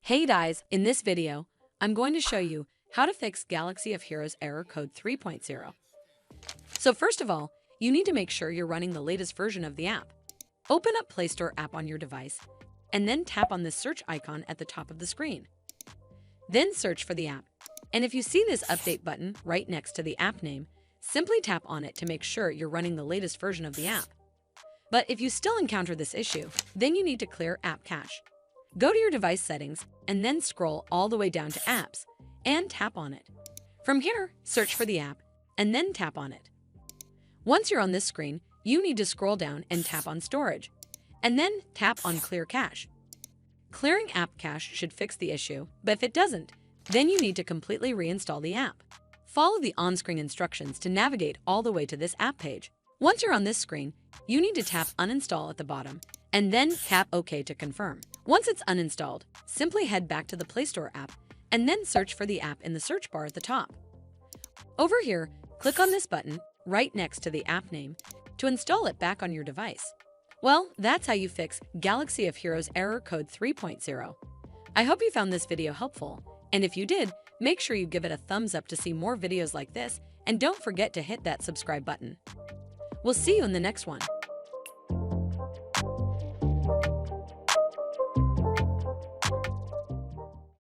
Hey guys, in this video, I'm going to show you how to fix Galaxy of Heroes error code 3.0. So first of all, you need to make sure you're running the latest version of the app. Open up Play Store app on your device, and then tap on this search icon at the top of the screen. Then search for the app, and if you see this update button right next to the app name, simply tap on it to make sure you're running the latest version of the app. But if you still encounter this issue, then you need to clear app cache. Go to your device settings and then scroll all the way down to apps and tap on it. From here, search for the app and then tap on it. Once you're on this screen, you need to scroll down and tap on storage and then tap on clear cache. Clearing app cache should fix the issue, but if it doesn't, then you need to completely reinstall the app. Follow the on-screen instructions to navigate all the way to this app page. Once you're on this screen, you need to tap uninstall at the bottom and then tap OK to confirm. Once it's uninstalled, simply head back to the Play Store app and then search for the app in the search bar at the top. Over here, click on this button right next to the app name to install it back on your device. Well, that's how you fix Galaxy of Heroes error code 3.0. I hope you found this video helpful, and if you did, make sure you give it a thumbs up to see more videos like this, and don't forget to hit that subscribe button. We'll see you in the next one.